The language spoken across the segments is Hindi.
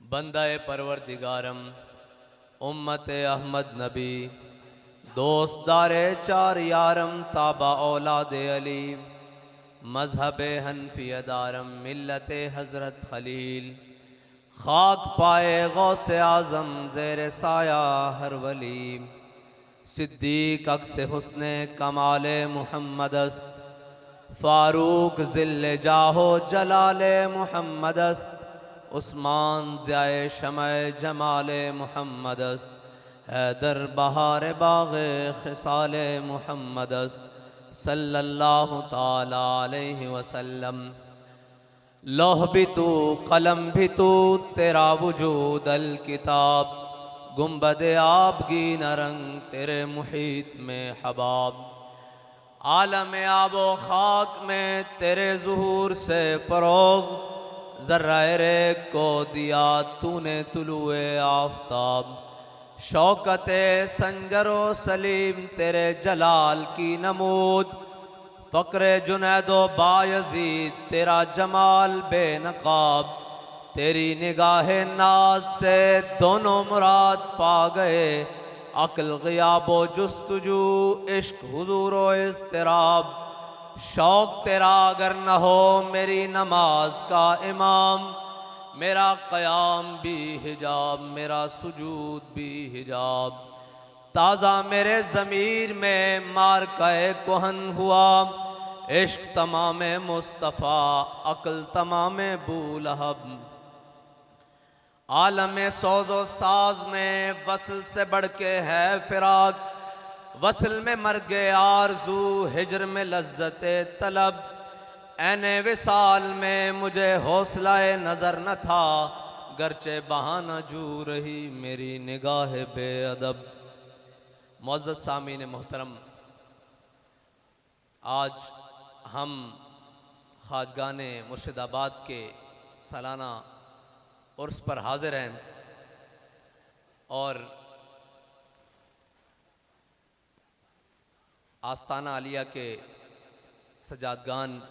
बंदा परवरदिगारम उम्मत अहमद नबी दोस्तदारे चार यारम ताबा औलाद अली मजहब हनफी दारम मिल्लत हज़रत खलील खाक पाए गौस आज़म ज़ेर साया हर वली सिद्दीक अक्स हुस्ने कमाले मुहम्मदस्त फ़ारूक ज़िल्ले जाहो जलाले मुहम्मदस्त उस्मान ज़ियाए शमए जमाले मुहम्मदस्त हैदर बहार बाग़े ख़िसाले मुहम्मदस्त सल्लल्लाहु ताला अलैहि वसल्लम लौह भी तू कलम भी तू तेरा वजूद अल किताब गुंबद आबगी नरंग तेरे मुहीत में हबाब आलम आबो खाक में तेरे ज़ुहूर से फ़रोग़ ज़र्रा को दिया तूने तुलुए आफ़ताब शौकत संजरो सलीम तेरे जलाल की नमूद फ़क्र जुनैदो बायज़ीद तेरा जमाल बेनकाब तेरी निगाह नाज से दोनों मुराद पा गए अक्ल ग़ियाबो जुस्तजू इश्क हुज़ूरो इज़्तिराब शौक़ तेरा अगर न हो मेरी नमाज का इमाम मेरा क़याम भी हिजाब मेरा सुजूद भी हिजाब ताज़ा मेरे ज़मीर में मार काए कोहन हुआ इश्क तमाम मुस्तफ़ा अक्ल तमाम बूलहब आलम सौज़ो साज में वसल से बढ़ के है फ़िराक वसल में मर गए आरज़ू हिजर में लज्जत तलब ऐने विसाल में मुझे हौसलाए नज़र न था गरचे बहाना जू रही मेरी निगाह बेअदब मुअज़्ज़ज़ सामीन मोहतरम आज हम ख़ाजगाने मुर्शिदाबाद के सालाना उर्स पर हाजिर हैं और आस्ताना आलिया के सजादगान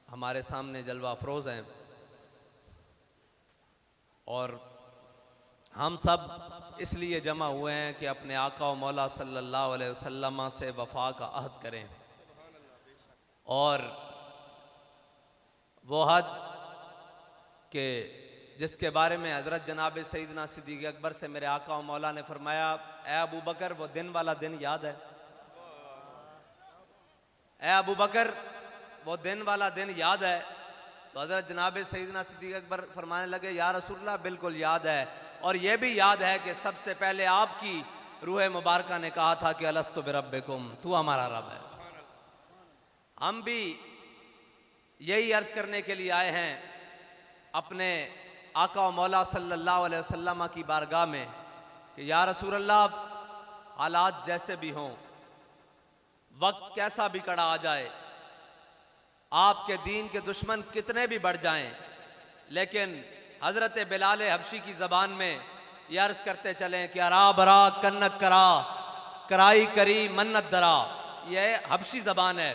हमारे सामने जलवा अफरोज़ हैं और हम सब इसलिए जमा हुए हैं कि अपने आका व मौला सल्लल्लाहु अलैहि वसल्लम से वफ़ा का अहद करें और वो हद के जिसके बारे में हज़रत जनाब सैयदना सिद्दीक़ अकबर से मेरे आका व मौला ने फरमाया ए अबू बकर वो दिन वाला दिन याद है ए अबू बकर वो दिन वाला दिन याद है तो हज़रत जनाब सैयदना सिद्दीक़ अकबर फरमाने लगे या रसूलल्लाह बिल्कुल याद है और ये भी याद है कि सबसे पहले आपकी रूह मुबारका ने कहा था कि अलस्तु बिरब्बिकुम तू हमारा रब है हम भी यही अर्ज करने के लिए आए हैं अपने आका व मौला सल्लल्लाहु अलैहि वसल्लम की बारगाह में कि या रसूल अल्लाह, हालात जैसे भी हों, वक्त कैसा भी कड़ा आ जाए, आपके दीन के दुश्मन कितने भी बढ़ जाएं, लेकिन हजरत बिलाल हबशी की ज़बान में ये अर्ज करते चलें कि अरा बरा कन्नक करा, कराई करी मन्नत दरा। यह हबशी ज़बान है।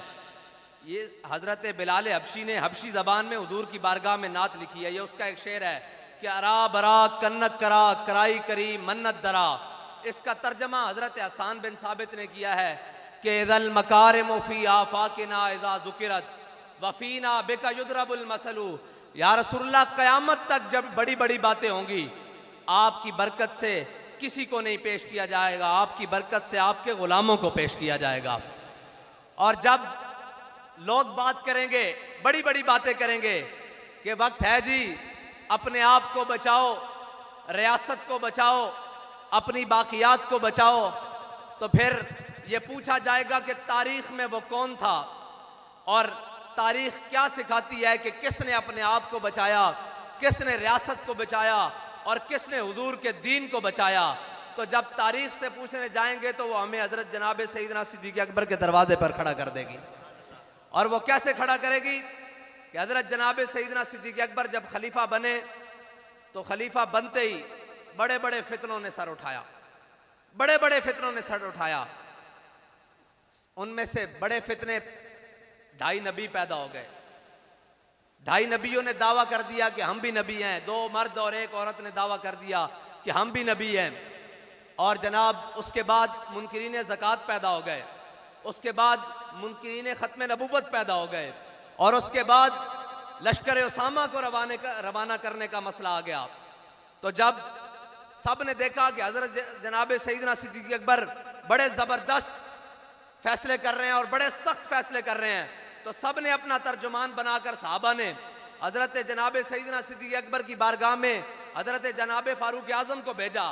ये हजरत बिलाल हबशी ने हबशी ज़बान में हुजूर की बारगाह में नात लिखी है। ये उसका एक शेर है कि अरा बरा कन्नक करा, कराई करी मन्नत दरा। इसका तर्जमा हजरत हसन बिन साबित ने किया है कि इदल मकारिम फी आफाकिना इज़ा ज़ुकिरत वफ़ीना बिका युदरबुल मसलू। या रसूलुल्लाह, क़यामत तक जब बड़ी बड़ी बातें होंगी, आपकी बरकत से किसी को नहीं पेश किया जाएगा, आपकी बरकत से आपके गुलामों को पेश किया जाएगा। और जब लोग बात करेंगे, बड़ी बड़ी बातें करेंगे कि वक्त है जी, अपने आप को बचाओ, रियासत को बचाओ, अपनी बाकियात को बचाओ, तो फिर ये पूछा जाएगा कि तारीख में वो कौन था और तारीख क्या सिखाती है कि किसने अपने आप को बचाया, किसने रियासत को बचाया और किसने हुजूर के दीन को बचाया। तो जब तारीख से पूछने जाएंगे तो वो हमें हजरत जनाब सईदना सिद्दीक़ अकबर के दरवाजे पर खड़ा कर देगी। और वो कैसे खड़ा करेगी कि हजरत जनाब सईदना सिद्दीक़ अकबर जब खलीफा बने तो खलीफा बनते ही बड़े बड़े फितनों ने सर उठाया, बड़े बड़े फितनों ने सर उठाया। उनमें से बड़े फितने, 2.5 नबी पैदा हो गए। 2.5 नबियों ने दावा कर दिया कि हम भी नबी हैं। 2 मर्द और 1 औरत ने दावा कर दिया कि हम भी नबी हैं। और जनाब उसके बाद मुनकिरीन ज़कात पैदा हो गए, उसके बाद मुनकिरीन ख़त्म नबुव्वत पैदा हो गए, और उसके बाद लश्कर उसामा को रवाना करने का मसला आ गया। तो जब सब ने देखा कि हज़रत जनाब सईदना सिद्दीक़ अकबर बड़े ज़बरदस्त फैसले कर रहे हैं और बड़े सख्त फैसले कर रहे हैं, तो सब ने अपना तर्जुमान बनाकर सहाबा ने हज़रत जनाब सईदना सिद्दीक़ अकबर की बारगाह में हज़रत जनाब फ़ारूक आज़म को भेजा।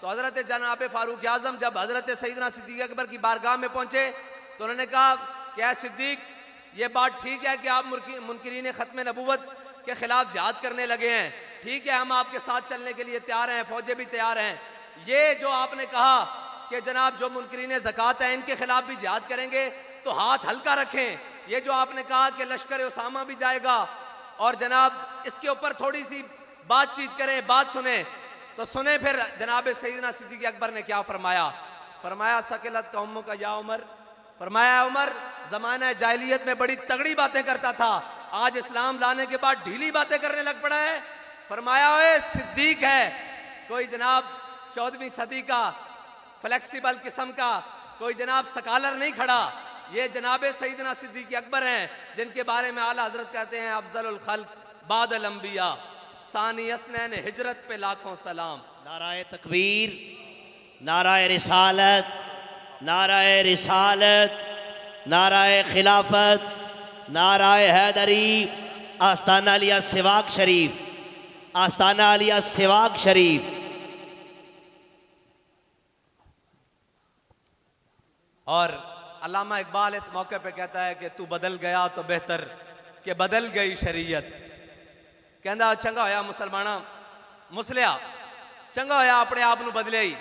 तो हज़रत जनाब फ़ारूक आज़म जब हज़रत सईदना सिद्दीक़ अकबर की बारगाह में पहुँचे तो उन्होंने कहा, क्या सिद्दीक़, ये बात ठीक है कि आप मुनकिरीन ख़त्म नबुव्वत के ख़िलाफ़ जिहाद करने लगे हैं? ठीक है, हम आपके साथ चलने के लिए तैयार हैं, फ़ौजें भी तैयार हैं। ये जो आपने कहा कि जनाब जो मुनकिरीन ज़कात हैं इनके खिलाफ भी जिहाद करेंगे, तो हाथ हल्का रखें। ये जो आपने कहा कि लश्कर उसामा भी जाएगा और जनाब इसके ऊपर थोड़ी सी बातचीत करें, बात सुने, तो सुने। फिर जनाब सईदना सिद्दीक़ अकबर ने क्या फरमाया? फरमाया सकिलत कौमों का या उमर, फरमाया उमर ज़माना जाहिलियत में बड़ी तगड़ी बातें करता था, आज इस्लाम लाने के बाद ढीली बातें करने लग पड़ा है। फरमाया ओए सिद्दीक है, कोई जनाब 14वीं सदी का फ्लेक्सिबल किस्म का कोई जनाब सकालर नहीं खड़ा। ये जनाब सईदना सिद्दीक़ अकबर हैं जिनके बारे में आला हजरत कहते हैं अफजलुल खल्क बादल अंबिया, सानी असनैन हिजरत पे लाखों सलाम। नाराए तकबीर, नाराए रिसालत, नाराए रिसालत, नाराए खिलाफत, नाराए हैदरी, आस्ताना अलिया सिवाक शरीफ, आस्ताना अलिया सिवाक शरीफ। और अल्लामा इकबाल इस मौके पे कहता है कि तू बदल गया तो बेहतर कि बदल गई शरीयत। कहता चंगा होया मुसलमाना मुसलिया, चंगा होया अपने आप नूं बदलिया ही,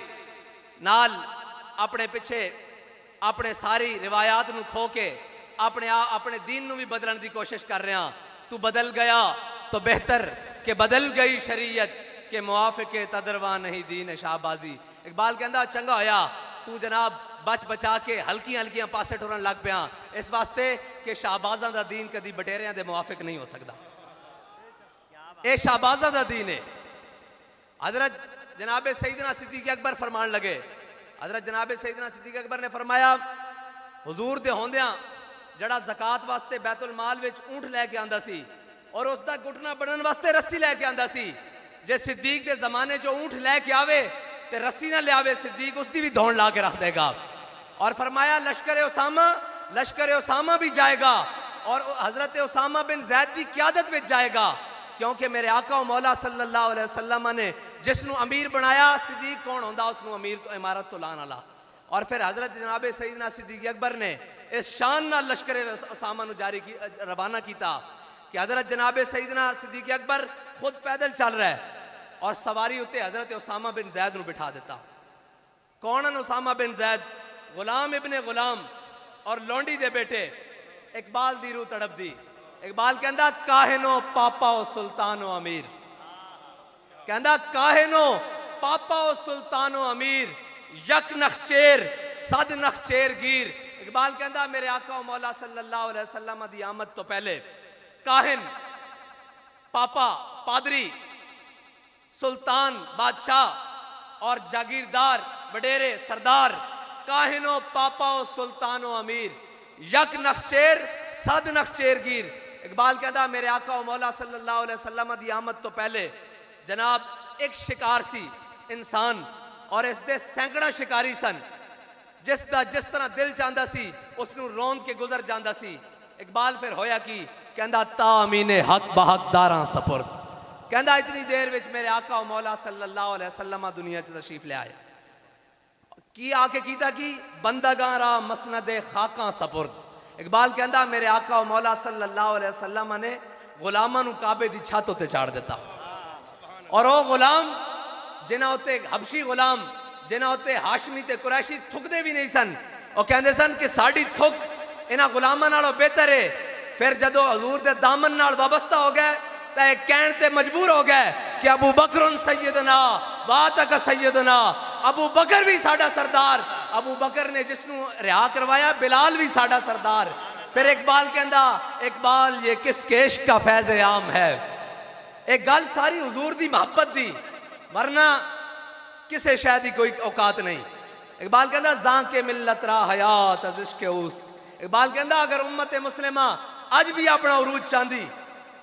नाल अपने पिछे अपने सारी रिवायात नूं खो के अपने दीन नूं भी बदलने की कोशिश कर रहा। तू बदल गया तो बेहतर कि बदल गई शरीयत के मुआफ़िक़े तदरवा नहीं दीन शाहबाजी। इकबाल कहता चंगा होया तू जनाब बच बचा के हल्कियां हल्कियां पासे टुरन लग पिया, इस वास्ते कि शाहबाज़ां दा दीन कदी बटेरियां दे मुआफ़िक नहीं हो सकता। ये शाहबाज़ां दा दीन है। हजरत जनाब सईदना सिद्दीक़ अकबर फरमान लगे, हजरत जनाब सईदना सिद्दीक़ अकबर ने फरमाया हुजूर दे होंदियां जड़ा ज़कात वास्ते बैतुल माल विच ऊंट लैके आंदा सी और उसका घुटना बड़न वास्ते रस्सी लैके आंदा सी। जे सिद्दीक दे जमाने चो ऊंट लैके आवे ते रस्सी ना लियावे, सिद्दीक उसकी भी दौड़ ला के रख देगा। और फरमाया लश्कर उसामा भी जाएगा और हजरत उसामा बिन ज़ैद की क़यादत में जाएगा, क्योंकि मेरे आका व मौला सल्लल्लाहु अलैहि वसल्लम ने जिसनू अमीर बनाया, सिद्दीक कौन होंदा उसनू अमीर तो इमारत तो लान वाला। और फिर हजरत जनाब सईदना सिद्दीक अकबर ने इस शान नाल लश्कर उसामा नूं जारी की रवाना किया कि हजरत जनाब सईदना सिद्दीक अकबर खुद पैदल चल रहा है और सवारी उत्ते हजरत उसामा बिन जैद नूं बिठा दिता। कौन है उसामा बिन जैद? गुलाम इब्ने गुलाम और लोंडी दे बेटे। इकबाल दी रूह तड़प दी। इकबाल कहंदा काहिनो पापा ओ सुल्तानो अमीर, कहंदा काहिनो पापा ओ सुल्तानो अमीर, यक नखचेर सद नखचेर गिर। इकबाल कहंदा मेरे आका और मौला सल्लल्लाहु अलैहि वसल्लम दी आमद तो पहले काहिन, पापा पादरी, सुल्तान बादशाह और जागीरदार वडेरे सरदार, काहिनो पापा ओ सुल्तानो अमीर, यक नखचेर सद नखचेर गिर। इकबाल कहता मेरे आका और मौला सल्लल्लाहु अलैहि वसल्लम दी आमद तो पहले जनाब एक शिकार सी इंसान और इसके सैकड़ा शिकारी सन, जिस तरह दिल चाहता सी उसनू रौंद के गुजर जाता सी। इकबाल फिर होया कि कहंदा तामीने हक बहकदारां सपुर्द, कहंदा इतनी देर विच मेरे आका और मौला सल्लल्लाहु अलैहि वसल्लम दुनिया च तशरीफ ले आए। की आके कीता कि बंदगां रा मसनदे खाकां सपुर्द। इकबाल कहंदा मेरे आका और मौला सल्लल्लाहु अलैहि वसल्लम ने गुलामां नूं काबे दी छत उत्ते चाड़ दिता और वो गुलाम जिन्हां उत्ते हबशी गुलाम जिन्हां उत्ते हाशमी ते कुरैशी थुकदे भी नहीं सन, वो कहंदे सन कि साडी थुक इन्हां गुलामां नालों बेहतर है। फिर जदों हजूर दे दामन नाल वाबस्ता हो गए तो एक कहण ते मजबूर हो गए कि अबू बकर सैयदना वातक सैयदना, अबू बकर भी साडा सरदार, अबू बकर ने जिसनू रिहा करवाया बिलाल भी साडा सरदार। फिर इकबाल कहंदा इकबाल ये किस केश का फैज़ आम है। एक गल सारी हुजूर दी मोहब्बत दी, वरना किसे शायद ही कोई औकात नहीं। इकबाल कहंदा जाके मिल्लत रा हयात अज इश्क उस्त। इकबाल कहंदा अगर उम्मत मुस्लिमा अज भी अपना उरूज चाहती,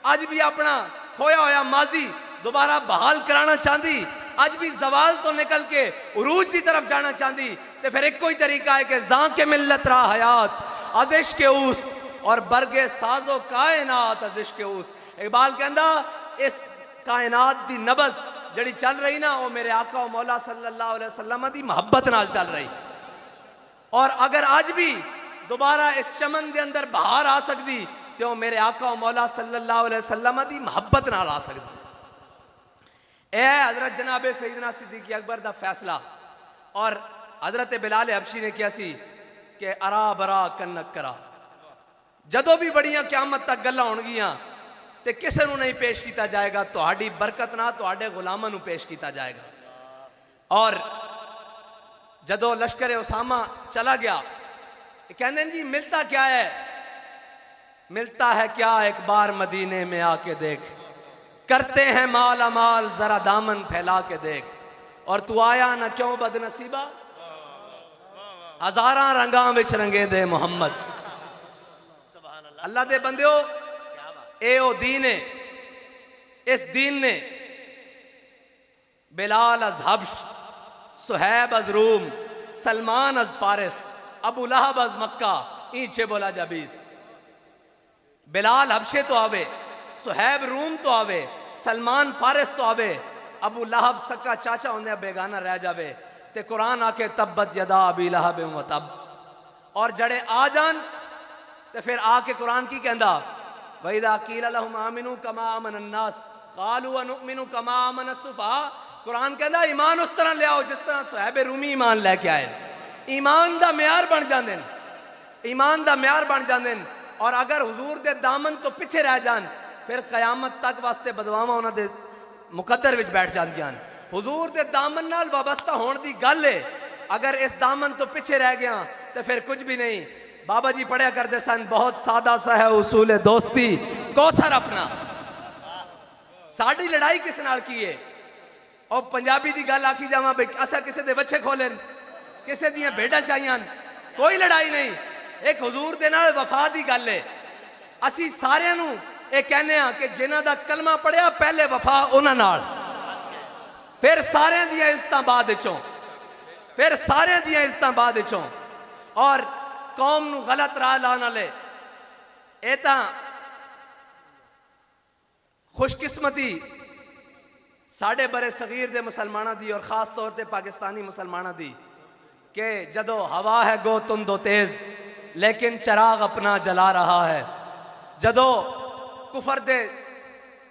अज भी अपना खोया होया माजी दोबारा बहाल कराना चाहती, अज भी जवाल तो निकल के उरूज की तरफ जाना चाहती, तो फिर एक कोई तरीका है कि जाके मिल्लत रा हयात अदिश के उस्त और बरगे साजो कायनात अदिश के उस्त। इकबाल कहंदा इस कायनात दी नबज जड़ी चल रही ना वो मेरे आका और मौला सल्लल्लाहु अलैहि वसल्लम दी मोहब्बत नाल चल रही। और अगर आज भी दोबारा इस चमन के अंदर बहार आ सकती तो मेरे आका और मौला सल्लल्लाहु अलैहि वसल्लम दी मोहब्बत नाल आ सकती। ए हजरत जनाब सईदना सिद्दीक अकबर दा फैसला और हजरत बिलाल हबशी ने किया सी कि अरा बरा कन्नक करा। जदों भी बड़ियां क़यामत तक गल्लां होणगियां ते किसे नूं नहीं पेश किया जाएगा, तुहाडी बरकत ना तुहाडे गुलामां नूं पेश किया जाएगा। और जदों लश्कर उसामा चला गया कहंदे जी मिलता क्या है, मिलता है क्या एक बार मदीने में आके देख, करते हैं माल अमाल जरा दामन फैला के देख। और तू आया ना क्यों बदनसीबा, हजारां रंगां विच रंगे दे मुहम्मद। अल्लाह दे बंदियो ए ओ दीन है, इस दीन ने बिलाल अज हब्श, सुहैब अज रूम, सलमान अज फारिस, अबू लहब अज मक्का ईचे बोला जाबीज। बिलाल हबशे तो आवे, सुहैब रूम तो आवे, सलमान फारिस तो आवे, अबू लहब सक्का चाचा होने बेगाना रह जावे ते कुरान आके तब्बत यदा अबी लहब व तब। और जड़े आ जान ते फिर आके कुरान की कहंदा वइदा कीला लहुम आमिनू कमा आमन अन्नास कालू अनुमिनु कमा आमन अस्सुफा। कुरान कहंदा ईमान उस तरह ले आओ जिस तरह सुहैब रूमी ईमान लेके आए। ईमान दा म्यार बन जांदे न, ईमान दा म्यार बन जांदे न। और अगर हुजूर दे दामन तो पिछे रह जान फिर कयामत तक वास्ते बदवावां उन्हां दे मुकद्दर विच बैठ जांदियां। हुजूर दे दामन नाल वाबस्ता होने की गल है, अगर इस दामन तो पिछे रह गया तो फिर कुछ भी नहीं। बाबा जी पढ़िया करते सन बहुत सादा सा है उसूल दोस्ती कौसर अपना। साड़ी लड़ाई किस नाल की है। और पंजाबी की गल आखी जावा भाई असा किसी के बच्चे खोले किसी दियां भेड़ां चाहिए, कोई लड़ाई नहीं। एक हुजूर दे नाल वफा की गल है। असी सारियां नूं ये कहने कि जिन्हां दा कलमा पढ़िया पहले वफा उन्हां नाल, फिर सारियां दियां इज्जतां बाद विचों, फिर सारियां दियां इज्जतां बाद विचों। और कौम नूं गलत राह लाने वाले ये तां खुशकिस्मती साढ़े बरे सगीर दे मुसलमाना दी और खास तौर पर पाकिस्तानी मुसलमाना दी कि जदों हवा है गो तुम दो तेज लेकिन चराग अपना जला रहा है। जदों कुफर दे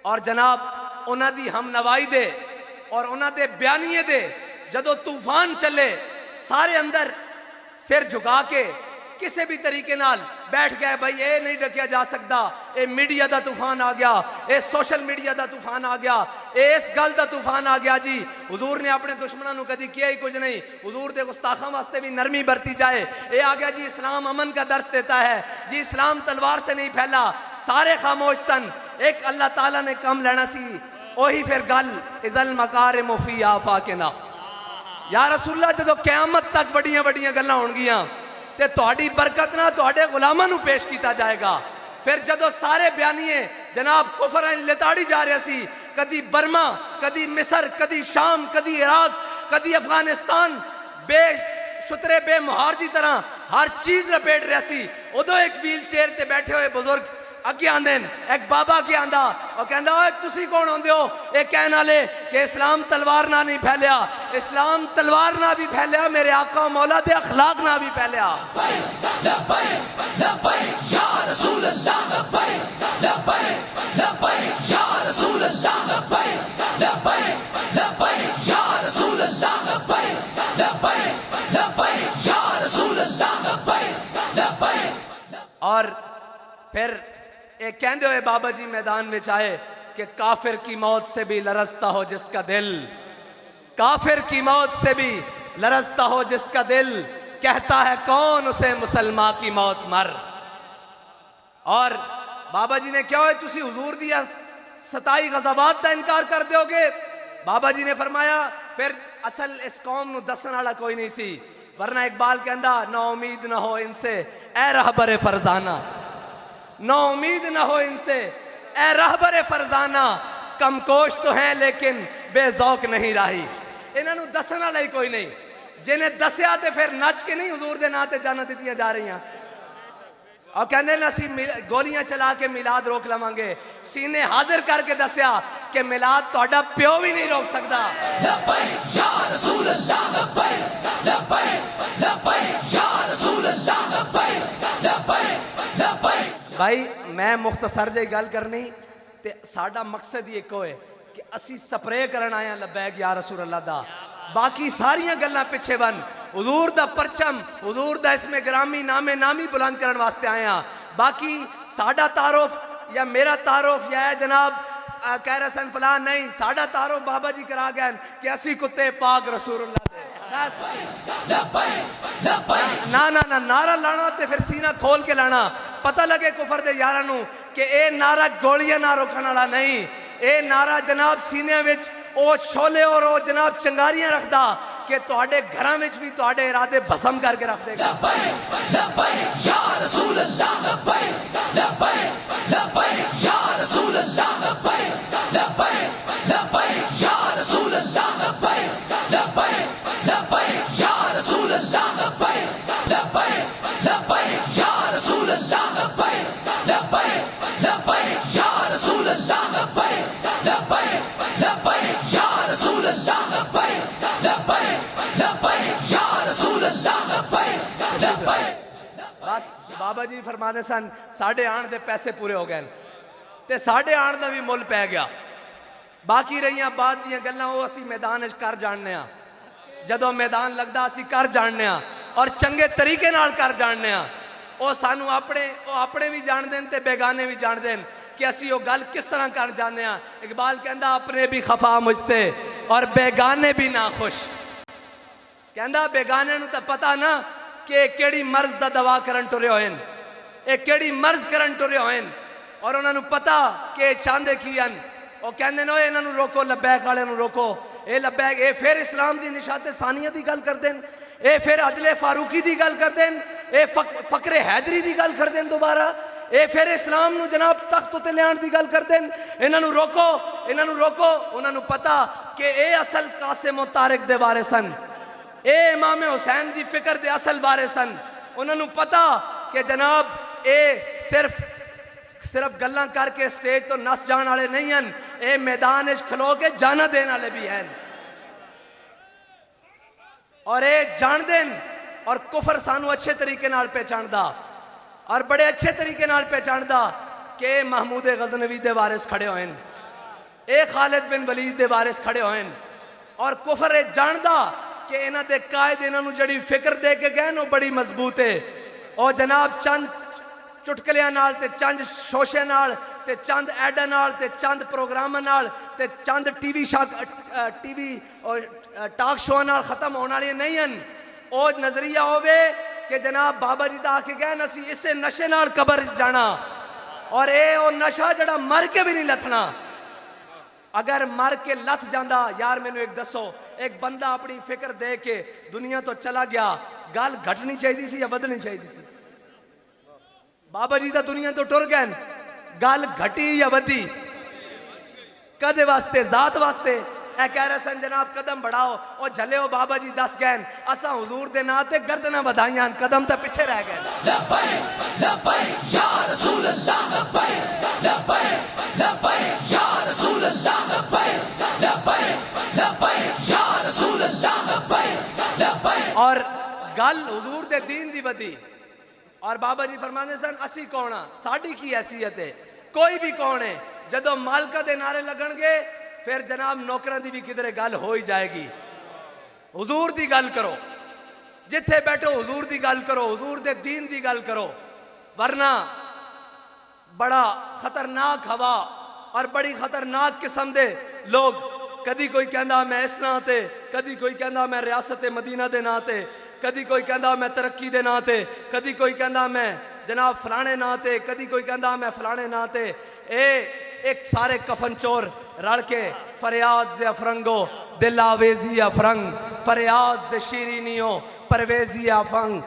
और जनाब उन्हां दी हम नवाई दे और उन्हां दे बयानिए दे जदों तूफान चले सारे अंदर सिर झुका के किसी भी तरीके नाल बैठ गए भाई ये नहीं डकिया जा सकता, ये मीडिया का तूफान आ गया, ये सोशल मीडिया का तूफान आ गया, ये इस गल का तूफान आ गया जी। हुजूर ने अपने दुश्मनों को कभी किया ही कुछ नहीं, हुजूर के गुस्ताखों वास्ते भी नरमी बरती जाए। ये आ गया जी इस्लाम अमन का दर्श देता है जी, इस्लाम तलवार से नहीं फैला, सारे खामोश सन, एक अल्लाह ताला ने कम लेना सी। ओही फिर गल इजल मकार मुफी आफा के ना या रसूल्ला जो क्यामत तक बड़िया बड़िया गल्लां होणगियां ते तुहाडी बरकत ना तुहाडे गुलामां नूं पेश किया जाएगा। फिर जदों सारे बयानिए जनाब कुफर लिताड़ी जा रहे सी, कदी बर्मा, कदी मिस्र, कदी शाम, कदी इराक, कदी अफगानिस्तान, बेशुतरे बेमुहार की तरह हर चीज लपेट रहा सी। उदों एक व्हील चेयर ते बैठे हुए बुजुर्ग अगे आंदे, एक बाबा अगे आंदा और कहंदा ओए तुसी कौन होंदे हो? ये कहने वाले कि इस्लाम तलवार ना नहीं फैलिया, इस्लाम तलवार ना भी फैलिया, मेरे आका मौला दे अखलाक ना भी फैलिया। और फिर एक कहते हुए बाबा जी मैदान में आए कि काफिर की मौत से भी लरजता हो जिसका दिल, काफिर की मौत से भी लरजता हो जिसका दिल, कहता है कौन उसे मुसलमान की मौत मर। और बाबा जी ने क्या हुआ तुसी हुजूर दिया 27 गज़ाबात का इनकार कर दोगे? बाबा जी ने फरमाया फिर असल इस कौम नूं दसन वाला कोई नहीं सी, वरना इकबाल कहंदा ना उम्मीद ना हो इनसे ए रहबर फरजाना, ना उम्मीद ना हो इनसे ए रहबर फरजाना, कमकोश तो हैं लेकिन बेजौक नहीं राही। इन्होंने दसन वाला ही कोई नहीं, जिन्हें दसिया तो फिर नच के नहीं हुजूर दे नां ते जाना दित्तियां जा रही हैं और कहते हैं असी गोलियां चला के मिलाद रोक लवांगे। सीने हाजिर करके दसिया कि मिलाद तुहाडा प्यो भी नहीं रोक सकता। भाई मैं मुख्तसर जी गल करनी ते साडा मकसद ही एक होए कि असी स्प्रे करन आए लब्बैक या रसूल अल्लाह दा, बाकी सारियां गल्लां पिछे बन, हुजूर दा परचम हुजूर दा इसमें ग्रामी नामे नामी बुलंद करने वास्ते आए हैं। बाकी साडा तारुफ या मेरा तारुफ या जनाब कह रहे सन फलां नहीं, साडा तारुफ बाबा जी करा गए कि असी कुत्ते पाक रसूलुल्लाह दे। ना ना ना नारा लाना ते फिर सीना खोल के लाना, पता लगे कुफर दे यारां नूं कि ए नारा गोलियां ना रोकण वाला नहीं, ए नारा जनाब सीने विच ओ शोले और ओ जनाब चंगारियां रखदा कि तुहाडे घरां विच भी तुहाडे इरादे भस्म करके रख देगा। बस बाबा जी फरमाते सन साढ़े आण दे पैसे पूरे हो गए ते साढ़े आण का भी मुल पै गया। बाकी रही बाद दियां गल्लां वो असी मैदान कर जानने, जदों मैदान लगता असी कर जानने और चंगे तरीके नाल कर जानने, वो सानू अपने भी जान देन ते बेगाने भी जान देन कि असी वो गल किस तरह कर जाने। इकबाल कहंदा अपने भी खफा मुझसे और बेगाने भी ना खुश, कहंदा बेगाने नूं तां पता ना कि केड़ी मर्ज दा दवा करन टुरे होए, केड़ी मर्ज करन टुरे होए और उन्होंने पता कि चाहते की हैं। वो कहते हैं इन्हों रोको, लब्बैक वाले रोको, ये लब्बैक ये फिर इस्लाम की निशाते सानिया की गल करते हैं, ये फिर अदले फारूकी की गल करते हैं, ये फकरे हैदरी की गल करते हैं दोबारा, ये फिर इस्लाम नूं जनाब तख्त उत्ते लियाण की गल करते हैं। इन्हों रोको, इन्हों रोको, उन्होंने पता कि ये असल कासिम तारिक दे बारे सन, ये इमाम हुसैन की फिक्र दे असल बारे सन। उन्होंने पता कि जनाब ये सिर्फ गल्लां करके स्टेज तो नस जाने वाले नहीं हैं, ये मैदान खलो के जाना देने वाले भी हैं। और ये जान देन और कुफर सानू अच्छे तरीके नाल पहचानदा और बड़े अच्छे तरीके नाल पहचानदा कि महमूद गजनवी दे वारिस खड़े होए, ए खालिद बिन वलीद दे वारिस खड़े होए। और कुफर ये जानदा कि इन्हां दे कायद इन्हां नू जड़ी फिक्र दे के गए वो बड़ी मजबूत है। और जनाब चंद चुटकलियां नाल ते चंद शोशे नाल ते चंद एडा नाल ते चंद प्रोग्रामां नाल ते चंद टीवी और टाक शो नाल खत्म होने वाली नहीं हैं। ओ नजरिया होवे कि जनाब बाबा जी दा आके गए असी इसे नशे नाल कबर जाना और ये ओ नशा जड़ा मर के भी नहीं लथना। अगर मर के लथ जाता यार मैनू एक दसो, एक बंदा अपनी फिक्र दे के दुनिया तो चला गया, गल घटनी चाहिए सी या वधनी चाहिए सी? बाबा जी दा दुनिया तो टुर गए, गल घटी या वधी? कदे वास्ते? जात वास्ते। ए कह रहे सन जनाब कदम बढ़ाओ और झले हो बाबा जी दस गए असा हुजूर दे नां ते गर्दना बधाइयां, कदम तो पिछे रह गए। लब्बैक लब्बैक या रसूल अल्लाह, लब्बैक लब्बैक लब्बैक या रसूल अल्लाह, लब्बैक लब्बैक लब्बैक या रसूल अल्लाह, लब्बैक लब्बैक। और गल हुजूर दे दीन दी वधी और बाबा जी फरमाते सन असी कौन आ, साडी की हैसियत है? कोई भी कौन है, जदों मालका दे नारे लगणगे फिर जनाब नौकरां दी भी किधरे गल हो ही जाएगी। हुजूर दी गल करो, जिथे बैठो हुजूर दी गल करो, हुजूर दे दीन दी गल करो, वरना बड़ा खतरनाक हवा और बड़ी खतरनाक किस्म दे लोग, कदी कोई कहंदा मैं इस नां ते, कदी कोई कहंदा मैं रियासत मदीना दे नां ते, कदी कोई कहंदा मैं तरक्की दे नां ते, कदी कोई कहंदा मैं जनाब फलाने नां ते, कदी कोई कहंदा मैं फलाने नां ते। एक सारे कफन चोर रल के फरियाद से अफरंगो दिल आवेजी अफरंग, फरियाद से शीरीनियो परवेजी अफंग,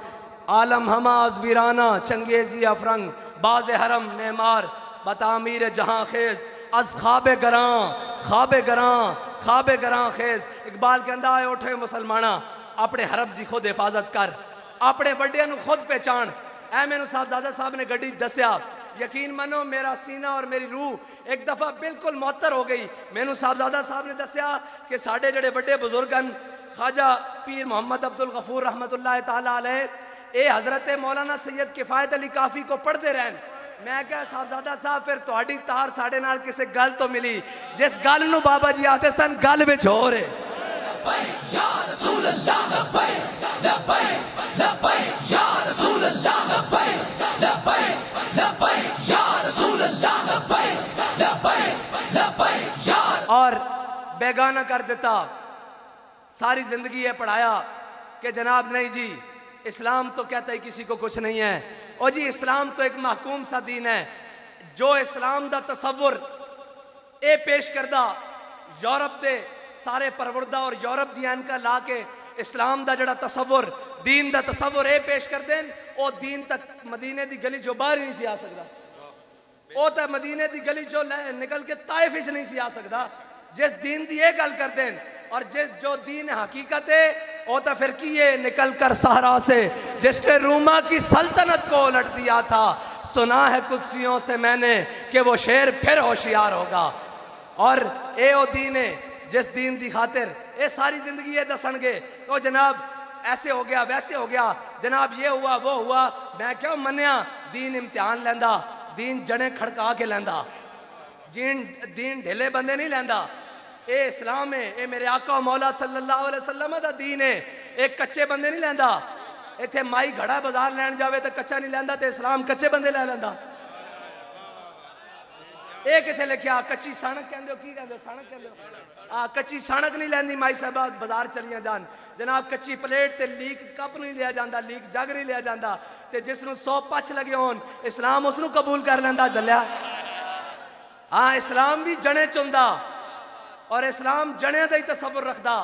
आलम हमाज वीराना चंगेजी अफरंग, बाज हरम मेमार बतामीर जहां खेज अज खाबे गरां खाबे गरां खेज। इकबाल कहता है उठे मुसलमाना अपने हरम की खुद हिफाजत कर, अपने बड़िया खुद पहचान। ऐ मैनू साहबजादा साहब ने गड्डी दसिया, यकीन मनो मेरा सीना और मेरी रूह एक दफ़ा बिल्कुल मुअत्तर हो गई। मैनू साहबजादा साहब ने दसिया कि साढ़े जड़े बड़े बुजुर्ग हैं ख्वाजा पीर मोहम्मद अब्दुल गफूर रहमतुल्लाह ताला अलैह, ये हजरत मौलाना सैयद किफ़ायत अली काफ़ी को पढ़ते रहन। मैं क्या साहबजादा साहब फिर तुहाडी तार साढ़े नाल किसी गल तो मिली जिस गल नू बाबा जी आते सन गल विच होर है। लब्बैक या रसूल अल्लाह, लब्बैक लब्बैक लब्बैक या रसूल अल्लाह, लब्बैक लब्बैक लब्बैक या रसूल अल्लाह, लब्बैक लब्बैक लब्बैक या। और बेगाना कर देता, सारी जिंदगी ये पढ़ाया कि जनाब नहीं जी इस्लाम तो कहता है किसी को कुछ नहीं है, और जी इस्लाम तो एक महकूम सा दीन है। जो इस्लाम दा तसव्वुर ए पेश करदा यूरोप दे सारे परवरदा और यूरोप दी इनका ला के इस्लाम दा जड़ा तसव्वुर दीन दा तसव्वुर ए पेश कर देन, ओ दीन तक मदीने दी गली चो बाहर ही नहीं सी आ सकदा, ओ तो मदीने दी गली चो निकल के ताइफ विच नहीं सी आ सकदा। जिस दीन दी ये गल कर देन और जिस जो दीन हकीकत है वो तो फिर की ये निकल कर सहरा से जिसने रूमा की सल्तनत को उलट दिया था, सुना है कुदसियों से मैंने कि वो शेर फिर होशियार होगा। और ए ओ दीन है जिस दीन की खातिर ये सारी जिंदगी ये दसणगे तो जनाब ऐसे हो गया वैसे हो गया, जनाब ये हुआ वो हुआ। मैं क्यों मन्या दीन इम्तिहान लैंदा, दीन जने खड़का के लैंदा, दीन ढिले बंदे नहीं लैंदा। ये इस्लाम है, ये मेरे आका मौला सल्लल्लाहु अलैहि वसल्लम दा दीन है, एक कच्चे बंदे नहीं लैंदा। इत्थे माई घड़ा बाजार लैन जावे तो कच्चा नहीं लैंदा, तो इस्लाम कच्चे बंदे लै लैंदा। ये किथे लिखा कच्ची सड़क कहंदे हो, की कहंदे हो सड़क कहंदे हो, कच्ची सड़क नहीं लैंदी माई साहबा बाजार चलियां जान। जनाब कच्ची प्लेट ते लीक कप नहीं लिया जाता, लीक जग नहीं लिया जाता, ते जिसनों 100 पछ लगे होन इस्लाम उसनों कबूल कर लैंदा जलिया। हाँ इस्लाम भी जने चुंदा और इस्लाम जने का ही तसव्वुर रखदा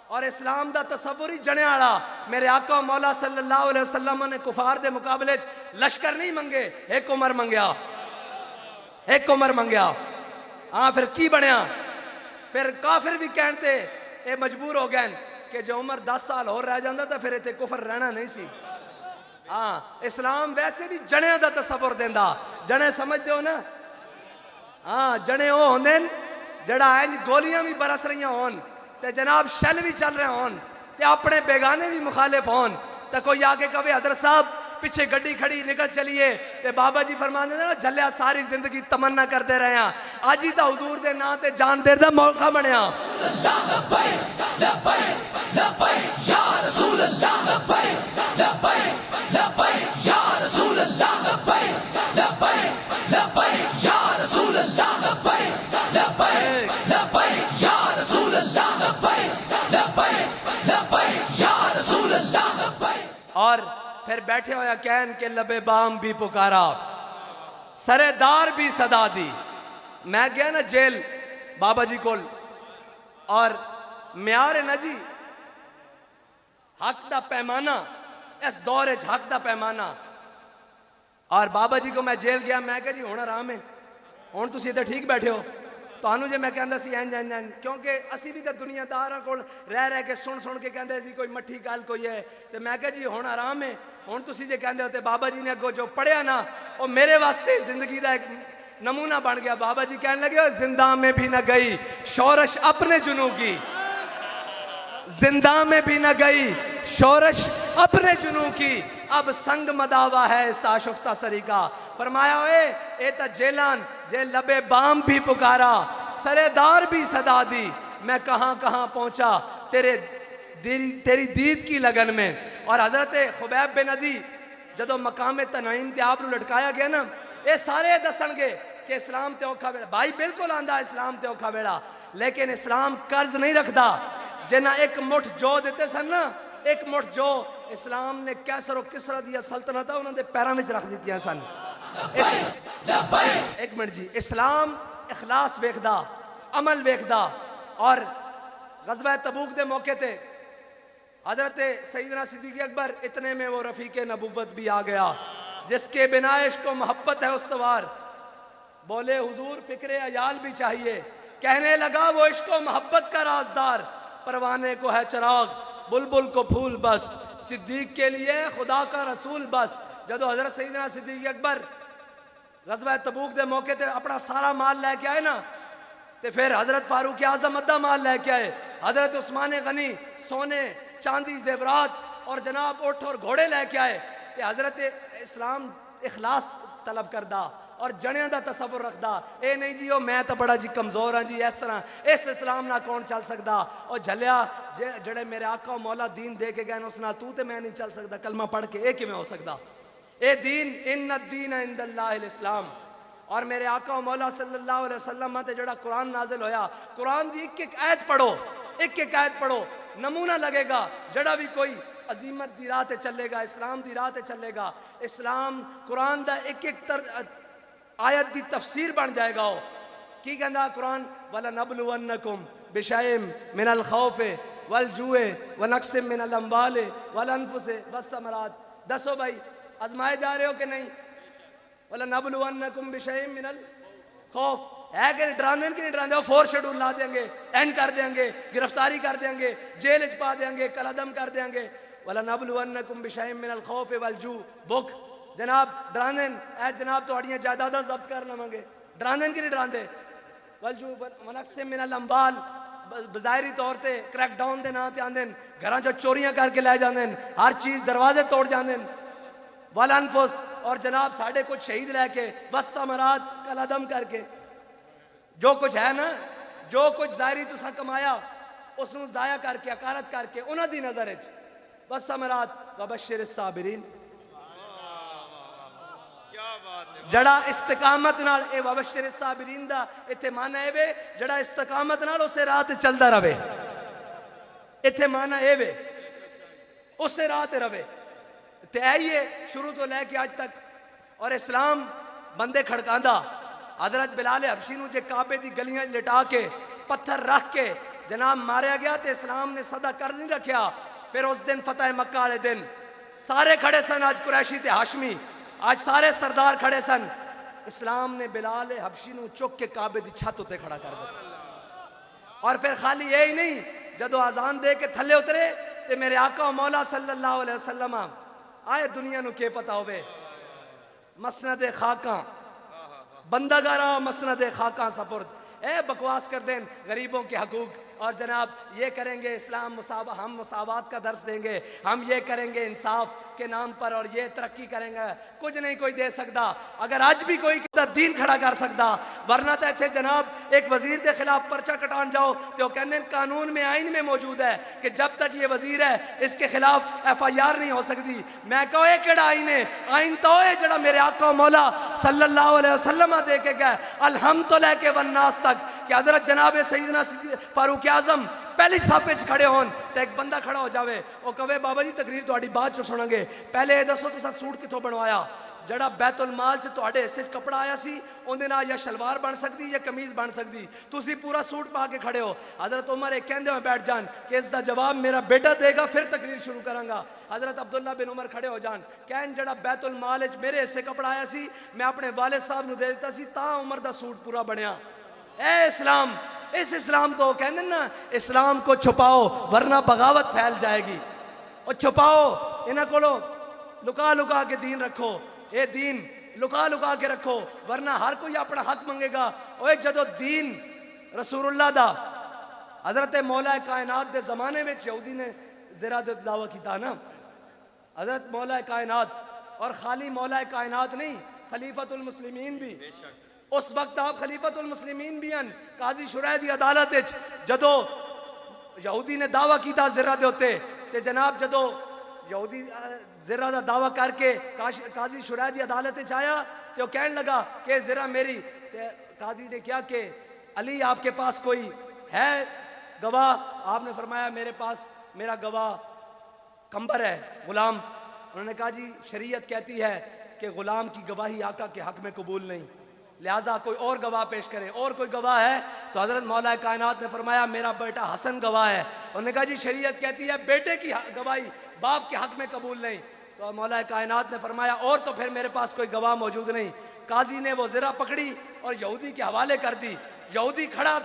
और इस्लाम का तसव्वुर ही जने वाला। मेरे आका मौला सल्लल्लाहु अलैहि वसल्लम ने कुफार के मुकाबले लश्कर नहीं मंगे, एक उमर मंगया, एक उमर मंगया। हाँ फिर की बनया, फिर काफिर भी कहते ये मजबूर हो गए कि जो उमर 10 साल और रह जाता तो फिर इतने कुफर रहना नहीं सी। हाँ इस्लाम वैसे भी जने का तसव्वुर देंदा, जने समझते हो ना। हाँ जने वो होंदे जड़ा इंज गोलियां भी बरस रही होन ते जनाब शल भी चल रहे होन ते अपने बेगाने भी मुखालिफ होन तो कोई आके कहे हजरत साहब पिछे गड्डी खड़ी निकल चलिए ते बाबा जी फरमाते ने झल्लिया सारी जिंदगी तमन्ना करते रहे हैं अज ही तो हुजूर दे नां ते जान देर दा मौका बनया और फिर बैठे होया कहन के लबे बाम भी पुकारा सरेदार भी सदा दी। मैं गया ना जेल बाबा जी को और म्यार है ना जी हक दा पैमाना इस दौर च हक दा पैमाना और बाबा जी को मैं जेल गया मैं क्या जी हुण आराम है हुण तुसीं इत्थे ठीक बैठे हो ਤੁਹਾਨੂੰ जे मैं कहता सी इंज इंज इंज क्योंकि असी भी तो दुनियादारां कोल रह के सुन के कहते सी कोई मट्ठी गल कोई है तो मैं कहा जी हुण आराम है हुण तुसीं जे कहते हो तो बाबा जी ने अगों जो पढ़िया ना वो मेरे वास्ते जिंदगी का एक नमूना बन गया। बाबा जी कहने लगे जिंदा में भी न गई शोरश अपने जुनू की जिंदा में भी न गई शोरश अपने जुनू की अब संग मदावा है साशुफ्ता सरी का। फरमाया ओए ए ता जेलान जे लबे बाम भी पुकारा सरेदार भी सदा दी मैं कहां कहां पहुंचा तेरी दीद की लगन में। और हजरत खुबैब बिन अदी जदों मकाम तनईम ते आप लटकाया गया ना ये सारे दसणगे कि इस्लाम ते औखा वेला भाई बिल्कुल आंदा इस्लाम ते औखा वेला लेकिन इस्लाम कर्ज नहीं रखता जिन्ना एक मुठ जो देते सन ना एक मुठ जो इस्लाम ने कैसर और किसरा दिया सल्तनत उन्होंने पैरों में रख दी सन। एक मिनट जी इस्लाम इखलास वेखदा अमल वेखदा और गज़वा तबूक दे मौके ते हजरत सईदना सिद्दीक़ अकबर इतने में वो रफ़ीक़ नबुव्वत भी आ गया जिसके बिना इश्क को मोहब्बत है उस्तवार बोले हुजूर फिक्रे अयाल भी चाहिए कहने लगा वो इश्क को मोहब्बत का राजदार परवाने को है चिराग बुलबुल को फूल बस सिद्दीक के लिए खुदा का रसूल बस। जदों हजरत सईदना सिद्दीक़ अकबर गज़वा तबूक दे मौके ते अपना सारा माल लेके आए ना तो फिर हजरत फारूक आजम अद्धा माल लेके आए हजरत उस्मान गनी सोने चांदी जेवरात और जनाब ऊँट और घोड़े लेके आए तो हजरत इस्लाम इखलास तलब करदा और जणियां दा तसव्वुर रखदा ए नहीं जी ओ मैं तो बड़ा जी कमजोर हाँ जी इस तरह इस इस्लाम ना कौन चल सकता और झलिया जड़े मेरे आका और मौला दीन दे के गए उस ना तू तो मैं नहीं चल सकता कलमा पढ़ के ये किवें हो सकता ए दीन इन्न दीन इंदल्लाहिल इस्लाम। और मेरे आका और मौला सल्लल्लाहु अलैहि वसल्लम ते जड़ा कुरान नाजिल होया कुरान दी एक एक आयत पढ़ो एक एक आयत पढ़ो नमूना लगेगा जड़ा भी कोई अजीमत दी राह ते चलेगा इस्लाम दी राह ते चलेगा इस्लाम कुरान दा एक एक आयत दी तफसीर बन जाएगा वो की कहना कुरान वला नबलुवन्नकुम बिशैइन मिनल खौफे वल जुए व नक्सिम मिनल अम्वाले वल अनफुसे वस्समरात। दसो भाई आजमाए जा रहे हो कि नहीं वला नबलुवन्नकुम बिशैइन मिनल खौफ है कि डराने की नहीं डराने वो फोर शेड्यूल ला देंगे एंड कर देंगे गिरफ्तारी कर देंगे जेल च पा देंगे कलदम कर देंगे वला नबलुवन्नकुम बिशैइन मिनल खौफे वल जू भुख जनाब डराने ऐ जनाब थोड़ियां जायदादां जब्त कर लवांगे डराने की नहीं डराते वलजू मनक्से मिनल अम्बाल बज़ाहिरी तौर पर क्रैकडाउन के नाम से आते हैं घर चो चोरियां करके लै जाते हैं हर चीज़ दरवाजे तोड़ जाते हैं वल अनफुस और जनाब साढ़े कुछ शहीद लैके बस समराज कलदम करके जो कुछ है ना जो कुछ ज़ाहिरी तुसा कमाया उसनू ज़ाया करके अकारत करके उन्हां दी नज़र बस समराज वबश्शिर साबिरीन जड़ा इस्तकामत नाल ए वबश्शिर साबिरीन दा इत्थे माना है वे जड़ा इस्तकामत नाल उसे राह ते चलदा रवे इत्थे माना है वे उसे राह ते रवे ते आइए शुरू तो लैके आज तक। और इस्लाम बंदे खड़कांदा हजरत बिलाल हबशी नूं जे काबे दी गलियां लिटा के पत्थर रख के जनाब मारिया गया तो इस्लाम ने सदा कर नहीं रखा। फिर उस दिन फतेह मक्का वाले दिन सारे खड़े सन आज कुरैशी ते हाशमी आज सारे सरदार खड़े सन इस्लाम ने बिलाल हबशी नूं चुक के काबे दी छत उत्ते खड़ा कर दिया। और फिर खाली यही नहीं जदों आजान दे के थले उतरे तो मेरे आका और मौला सल्लल्लाहु अलैहि वसल्लम आए दुनिया नूं के पता होवे मसनद खाका बंदागारा मसनद खाका सपुर्द ए बकवास कर देन गरीबों के हकूक और जनाब ये करेंगे इस्लाम हम मुसावात का दर्स देंगे, हम ये करेंगे इंसाफ के नाम पर और ये तरक्की करेंगे, कुछ नहीं कोई दे सकता। अगर आज भी कोई दीन खड़ा कर सकता, वरना तो इतने जनाब एक वजीर के खिलाफ पर्चा कटान जाओ तो कहते कानून में आइन में मौजूद है कि जब तक ये वजीर है इसके खिलाफ FIR नहीं हो सकती। मैं कहो ये केड़ा आइन है? आइन तो है जड़ा मेरे आका मौला सल्लल्लाहु अलैहि वसल्लम दे के गए अलहम्द तो लेके वन्नास तक कि हजरत जनाब सैयदना फारूक आजम पहली साफे च खड़े होन तो एक बंदा खड़ा हो जावे और कहे बाबा जी तकरीर तुहाडी बाद चो सुनांगे, पहले ये दसो तुसा सूट किथों बनवाया? जड़ा बैतुल माल च तुहाडे हिस्से च कपड़ा आया सी उहदे नाल या शलवार बन सकदी या कमीज बन सकदी, तुसी पूरा सूट पा के खड़े हो। हजरत उमर एक कहंदे हुए बैठ जान कि इसका जवाब मेरा बेटा देगा फिर तकरीर शुरू करांगा। हजरत अब्दुल्ला बिन उमर खड़े हो जान कहन जड़ा बैतुल माल च मेरे हिस्से कपड़ा आया सी मैं अपने वालिद साहब नूं दे दित्ता सी तां उमर दा सूट पूरा बनया। ए इस्लाम, इस इस्लाम तो कहते ना इस्लाम को छुपाओ वरना बगावत फैल जाएगी, और छुपाओ इन्हें को लुका लुका के दीन रखो, ये दीन लुका लुका के रखो वरना हर कोई अपना हक मंगेगा। ओए जदों दीन रसूलुल्लाह दा हजरत मौला कायनात दे जमाने में यहूदी ने ज़रा दे दावा किया ना, हजरत मौला कायनात और खाली मौला कायनात नहीं खलीफतुल मुस्लिमीन भी, उस वक्त आप खलीफतुल मुस्लिमीन भी हन। काजी शुरैह दी अदालत विच जदों यहूदी ने दावा किया ज़रा दे उत्ते ते जनाब जदों यहूदी ज़रा दा दावा करके काजी शुरैह दी अदालत विच आया तो वह कहने लगा कि ज़रा मेरी, काजी ने क्या कि अली आपके पास कोई है गवाह? आपने फरमाया मेरे पास मेरा गवाह कंबर है गुलाम। उन्होंने कहा जी शरीयत कहती है कि गुलाम की गवाही आका के हक में कबूल नहीं, लिहाजा कोई और गवाह पेश करे। और कोई गवाह है? तो हजरत मौला कायनात ने फरमाया मेरा बेटा हसन गवाह है। उन्होंने कहा जी शरीयत कहती है बेटे की गवाही बाप के हक में कबूल नहीं। तो मौला कायनात ने फरमाया और तो फिर मेरे पास कोई गवाह मौजूद नहीं। काजी ने वो ज़रा पकड़ी और यहूदी के हवाले कर दी। यहूदी खड़ा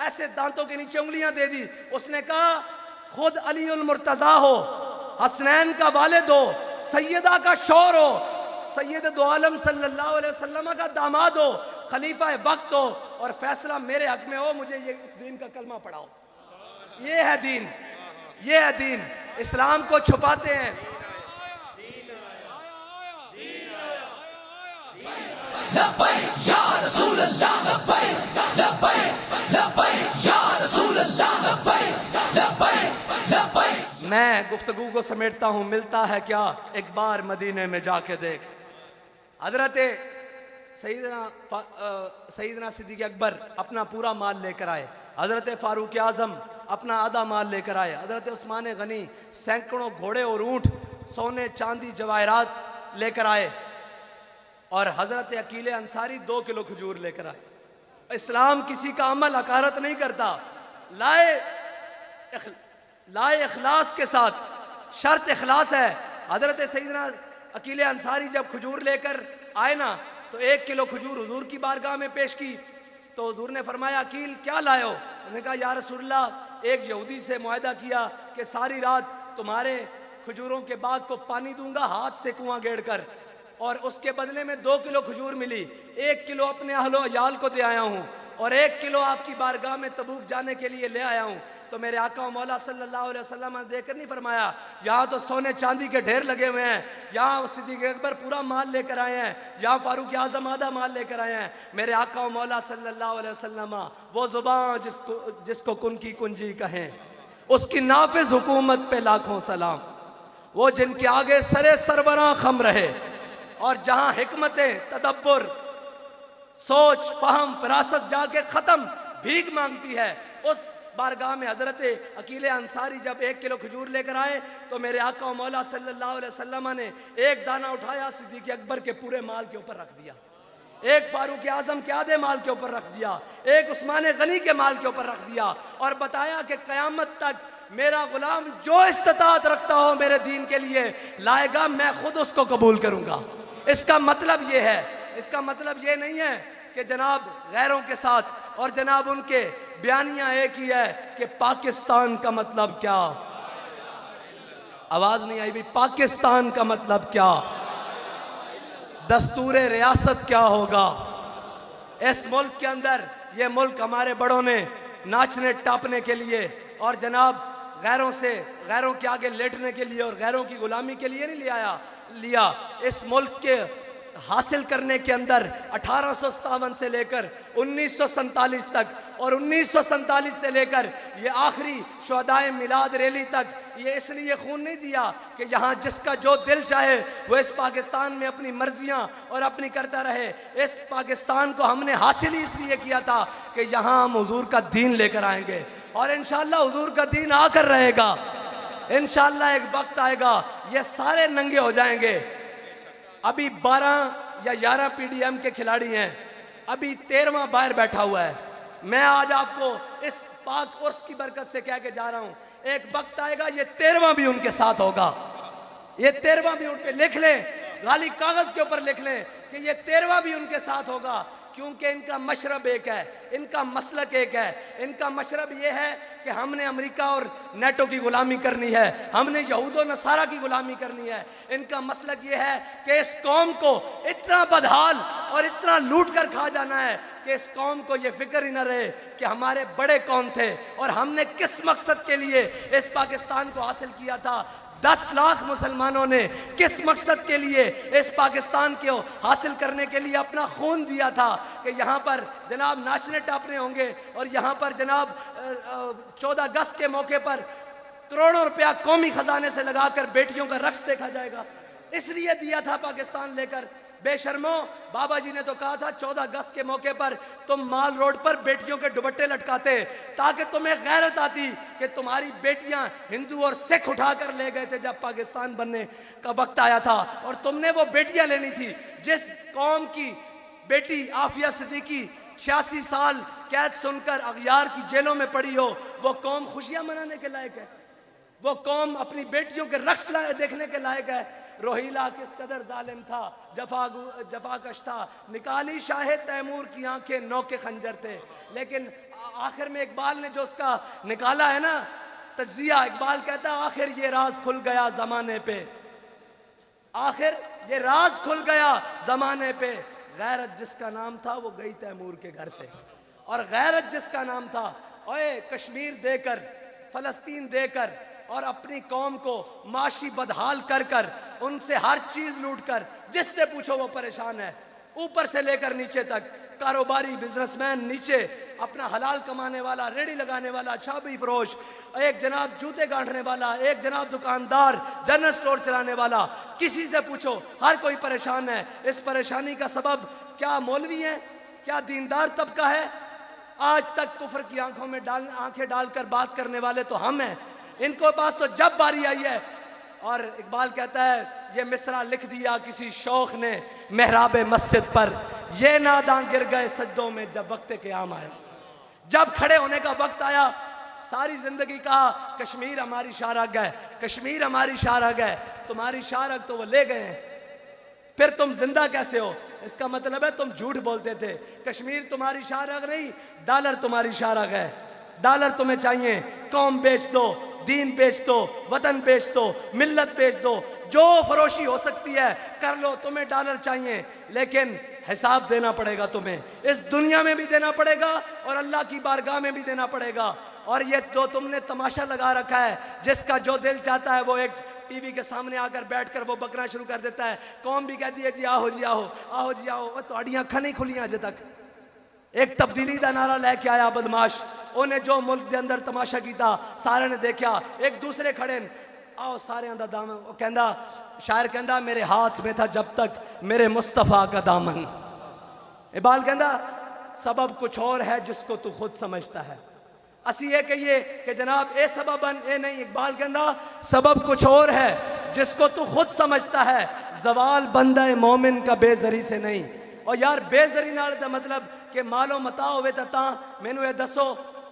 ऐसे दांतों के नीचे उंगलियां दे दी, उसने कहा खुद अलीउल मुर्तजा हो, हसनैन का वालिद हो, सैयदा का शौहर हो, सैयद दो आलम सल्लल्लाहु अलैहि वसल्लम का दामाद हो, खलीफा वक्त हो और फैसला मेरे हक में हो, मुझे ये इस दीन का कलमा पढ़ाओ। ये है दीन, ये है दीन। इस्लाम को छुपाते हैं। लब्बैक या रसूल अल्लाह, लब्बैक लब्बैक लब्बैक या रसूल अल्लाह, लब्बैक लब्बैक लब्बैक। मैं गुफ्तगू को समेटता हूँ, मिलता है क्या एक बार मदीने में जाके देख। हजरत सईदना सिद्दीक़ अकबर अपना पूरा माल लेकर आए, हजरत फारूक आजम अपना आधा माल लेकर आए, हजरत उस्मान गनी सैकड़ों घोड़े और ऊंट सोने चांदी जवाहरात लेकर आए और हजरत अकील अंसारी 2 किलो खजूर लेकर आए। इस्लाम किसी का अमल हकारत नहीं करता, लाए इखलास के साथ, शर्त इखलास है। हजरत सईदना अकील अंसारी जब खजूर लेकर आए ना तो 1 किलो खजूर हुजूर की बारगाह में पेश की तो हुजूर ने फरमाया अकील क्या लाए हो? उन्होंने कहा या रसूलल्लाह एक यहूदी से मुआहदा किया कि सारी रात तुम्हारे खजूरों के बाग को पानी दूंगा हाथ से कुआं गेड़ कर, और उसके बदले में 2 किलो खजूर मिली। 1 किलो अपने अहलो अयाल को दे आया हूँ और 1 किलो आपकी बारगाह में तबूक जाने के लिए ले आया हूँ। तो मेरे आका मौला सल्लल्लाहु अलैहि वसल्लम ने देखकर नहीं फरमाया यहाँ तो सोने चांदी के ढेर लगे हुए हैं, यहाँ सिद्दीक़ अकबर पूरा माल लेकर आए हैं, यहाँ फारूक आजम आधा माल लेकर आए हैं। मेरे आका मौला सल्लल्लाहु अलैहि वसल्लम वो जुबान जिसको कुन की कुंजी कहें, उसकी नाफिज हुकूमत पे लाखों सलाम। वो जिनके आगे सरे सरबरां खम रहे और जहाँ हिकमतें तदब्बर सोच फहम फरासत जाके ख़त्म भीख मांगती है, उस बारगाह में हजरत अकील अंसारी जब 1 किलो खजूर लेकर आए तो मेरे आका मौला सल्लल्लाहु अलैहि वसल्लम ने एक दाना उठाया सिद्दीक़ अकबर के पूरे माल के ऊपर रख दिया, एक फारूक आजम के आधे माल के ऊपर रख दिया, एक उस्मान गनी के माल के ऊपर रख दिया और बताया कि क़यामत तक मेरा गुलाम जो इस्तिताअत रखता हो मेरे दीन के लिए लाएगा, मैं खुद उसको कबूल करूंगा। इसका मतलब ये है, इसका मतलब ये नहीं है कि जनाब गैरों के साथ, और जनाब उनके बयानियां एक ही है कि पाकिस्तान का मतलब क्या, आवाज नहीं आई भाई, पाकिस्तान का मतलब क्या, दस्तूर रियासत क्या होगा इस मुल्क के अंदर। ये मुल्क हमारे बड़ों ने नाचने टापने के लिए और जनाब गैरों के आगे लेटने के लिए और गैरों की गुलामी के लिए नहीं लिया। इस मुल्क के हासिल करने के अंदर 1857 से लेकर 1947 तक और 1947 से लेकर ये आखिरी शुहदाए मिलाद रैली तक ये इसलिए खून नहीं दिया कि यहाँ जिसका जो दिल चाहे वो इस पाकिस्तान में अपनी मर्जियाँ और अपनी करता रहे। इस पाकिस्तान को हमने हासिल ही इसलिए किया था कि यहाँ हम हुजूर का दीन लेकर आएंगे और इंशाअल्लाह हुजूर का दीन आकर रहेगा। इंशाअल्लाह एक वक्त आएगा ये सारे नंगे हो जाएंगे। अभी 12 या 11 पीडीएम के खिलाड़ी हैं, अभी 13वां बाहर बैठा हुआ है। मैं आज आपको इस पाक उर्स की बरकत से कह के जा रहा हूं, एक वक्त आएगा ये 13वां भी उनके साथ होगा। ये 13वां भी उनके लिख लें, गाली कागज के ऊपर लिख लें कि ये 13वां भी उनके साथ होगा, क्योंकि इनका मशरब एक है, इनका मसलक एक है। इनका मशरब ये है कि हमने अमेरिका और नेटो की गुलामी करनी है, हमने यहूद और नसारा की गुलामी करनी है। इनका मसलक ये है कि इस कौम को इतना बदहाल और इतना लूट कर खा जाना है कि इस कौम को ये फिक्र ही ना रहे कि हमारे बड़े कौन थे और हमने किस मकसद के लिए इस पाकिस्तान को हासिल किया था। 10 लाख मुसलमानों ने किस मकसद के लिए इस पाकिस्तान को हासिल करने के लिए अपना खून दिया था कि यहाँ पर जनाब नाचने टापने होंगे और यहाँ पर जनाब 14 अगस्त के मौके पर करोड़ों रुपया कौमी खजाने से लगाकर बेटियों का रक्स देखा जाएगा। इसलिए दिया था पाकिस्तान लेकर। बेशर्मो, बाबा जी ने तो कहा था 14 अगस्त के मौके पर तुम माल रोड पर बेटियों के दुपट्टे लटकाते ताकि तुम्हें गैरत आती कि तुम्हारी बेटियां हिंदू और सिख उठाकर ले गए थे जब पाकिस्तान बनने का वक्त आया था, और तुमने वो बेटियां लेनी थी। जिस कौम की बेटी आफिया सिद्दीकी 86 साल कैद सुनकर अगयार की जेलों में पड़ी हो, वो कौम खुशियां मनाने के लायक है? वो कौम अपनी बेटियों के रक्स देखने के लायक है? रोहिला किस कदर जालिम था, जफाकश था, निकाली शाहे तैमूर की आंखें नौ के खंजर थे। लेकिन आखिर में इकबाल ने जो उसका निकाला है ना तज्जिया, इकबाल कहता है आखिर ये राज खुल गया जमाने पे, आखिर ये राज खुल गया जमाने पे। गैरत जिसका नाम था वो गई तैमूर के घर से, और गैरत जिसका नाम था ओए कश्मीर देकर, फलस्तीन देकर और अपनी कौम को माशी बदहाल कर कर उनसे हर चीज लूट कर, जिससे पूछो वो परेशान है, ऊपर से लेकर नीचे तक। कारोबारी बिजनेसमैन नीचे अपना हलाल कमाने वाला, रेडी लगाने वाला, चाबी फरोश, एक जनाब जूते गांठने वाला, एक जनाब दुकानदार, जनरल स्टोर चलाने वाला, किसी से पूछो हर कोई परेशान है। इस परेशानी का सबब क्या मौलवी है, क्या दीनदार तबका है? आज तक कुफर की आंखों में आंखें डालकर बात करने वाले तो हम हैं। इनको पास तो जब बारी आई है, और इकबाल कहता है ये मिसरा लिख दिया किसी शौक ने मेहराब मस्जिद पर, ये नादां गिर गए सज्जों में जब वक्त क़याम आया। जब खड़े होने का वक्त आया, सारी जिंदगी कहा कश्मीर हमारी शाहरग है, कश्मीर हमारी शाहरग है। तुम्हारी शाहरग तो वो ले गए हैं, फिर तुम जिंदा कैसे हो? इसका मतलब है तुम झूठ बोलते थे। कश्मीर तुम्हारी शाहरग नहीं, डॉलर तुम्हारी शाहरग है। डॉलर तुम्हें चाहिए, कौम बेच दो, दीन बेच दो, वतन बेच दो, मिल्लत बेच दो, जो फरोशी हो सकती है कर लो। तुम्हें डॉलर चाहिए, लेकिन हिसाब देना पड़ेगा तुम्हें, इस दुनिया में भी देना पड़ेगा और अल्लाह की बारगाह में भी देना पड़ेगा। और ये जो तुमने तमाशा लगा रखा है, जिसका जो दिल चाहता है वो एक टीवी के सामने आकर बैठकर वो बकना शुरू कर देता है। कौम भी कहती है जी आओ जी आओ, आओ जी आओ। तो अड़ियाँ अखा नहीं खुलियां अजे तक। एक तब्दीली का नारा लेके आया बदमाश, उन्हें जो मुल्क के अंदर तमाशा किया सारे ने देखा, एक दूसरे खड़े आओ सारे दा दामन। वो कहंदा, शायर कहंदा मेरे हाथ में था जब तक मेरे मुस्तफ़ा का दामन। इकबाल कहंदा सबब कुछ और है जिसको तू खुद समझता है। असी ये कहिए कि जनाब ए सबबन ए नहीं, इकबाल कहंदा सबब कुछ और है जिसको तू खुद समझता है, जवाल बंदा मोमिन का बेजरी से नहीं। और यार बेजरी नाल दा मतलब कि मालो मता होवे ता मैनू ये दसो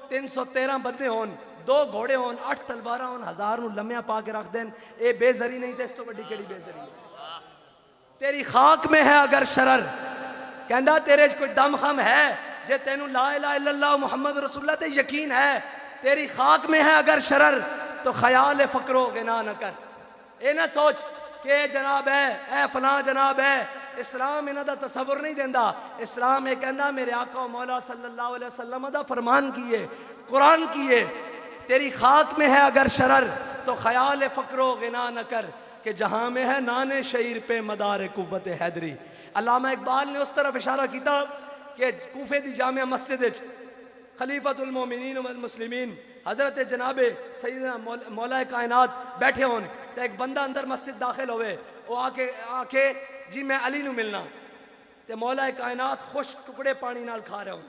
313 बंदे होन, 2 घोड़े होन, 8 तलवारा होन, 1000 नू लम्या पा के रख देन, ये बेजरी नहीं थे। इस तो बड़ी केड़ी बेजरी है? तेरी खाक में है अगर शरर, कहंदा तेरे कोई दम खम है जे तेनू ला इलाहा इल्लल्लाह मुहम्मद रसूलुल्लाह ते यकीन है, तेरी खाक में है अगर शरर तो ख्याल फकरो गिना न कर। ए ना सोच के जनाब है, ए फलां जनाब है, इस्लाम इन्हां दा तसव्वुर नहीं देंदा। इस्लाम ये कहंदा मेरे आका मौला सल्लल्लाहु अलैहि वसल्लम दा फरमान की है, कुरान की है, तेरी खाक में है अगर शरर तो ख्याल फ़क्रो गिना न कर कि जहां में है नाने शहीर पे मदार कुव्वत हैदरी। अल्लामा इकबाल ने उस तरफ इशारा किया कि कूफे दी जामिया मस्जिद खलीफतुल मोमिनीन वल मुस्लिमीन हजरत जनाबे सैयदना मौला कायनात बैठे होन तो एक बंदा अंदर मस्जिद दाखिल होवे, वो आके आके जी मैं अली नू मिलना, तो मौला कायनात खुश टुकड़े पानी नाल खा रहे हो,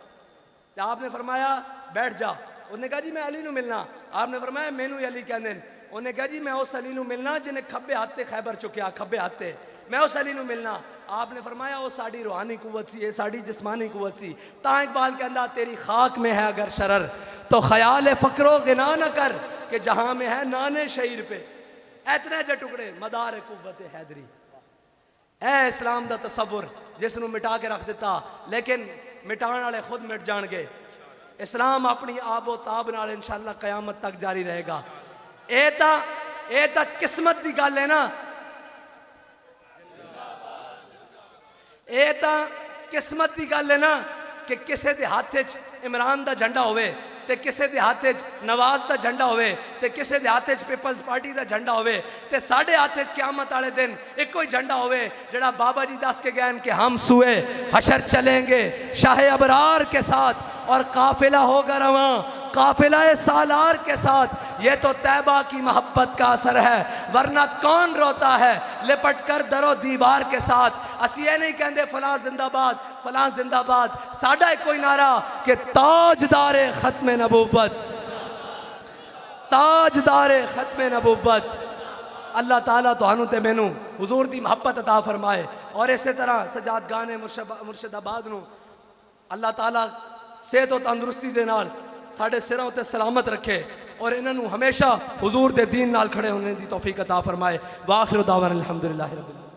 तो आपने फरमाया बैठ जा। उन्हें कहा जी मैं अली नू मिलना, आपने फरमाया मैनू अली कहंदे। उन्हें कहा जी मैं उस अली नू मिलना जिन्हें खब्बे हाथे खैबर चुकिया, खब्बे हाथे मैं उस अली नू मिलना। आपने फरमाया वो साड़ी रूहानी कुव्वत सी, साड़ी जिस्मानी कुव्वत सी। ता इकबाल कहंदा तेरी खाक में है अगर शरर तो ख्याल फ़क्रो गिना न कर कि जहां में है नाने शहीर पे इतने जे टुकड़े मदार कुव्वत हैदरी। ऐ इस्लाम दा तसव्वुर जिसनू मिटा के रख दिता, लेकिन मिटाने वाले खुद मिट जाएंगे। इस्लाम अपनी आबो ताब नाल इंशाअल्लाह कयामत तक जारी रहेगा। ए ता किस्मत की गल है ना, ये तो किस्मत की गल है ना कि किसी के हाथ इमरान का झंडा होवे ते किसी के हाथ नवाज का झंडा होवे ते किसी के हाथ पीपल्स पार्टी का झंडा होवे ते साढ़े हाथ क्यामत वाले दिन एक ही झंडा होवे जड़ा बाबा जी दस के गए कि हम सुए हशर चलेंगे शाह अबरार के साथ और काफिला होगा रवां काफिला सालार के साथ। ये तो तैबा की मोहब्बत का असर है, वरना कौन रोता है लिपट कर दरो दीवार के साथ। असी ये नहीं कहते फलां जिंदाबाद फलां जिंदाबाद, साडा एक कोई नारा कि ताजदारे खत्म नबूवत, ताजदारे खत्म नबूवत। अल्लाह ताला तुहानू ते मैनू हुजूर दी मोहब्बत अता फरमाए और इसी तरह सजाद गाने मुर्शिदाबाद नू अल्लाह ताला सेहत और तंदुरुस्ती दे नाल साढ़े सिरों उत्ते सलामत रखे और इन्होंने हमेशा हुजूर दे दीन नाल खड़े होने की तौफीक अता फरमाए। वाखिर दावाना अल्हम्दुलिल्लाहि रब्बिल आलमीन।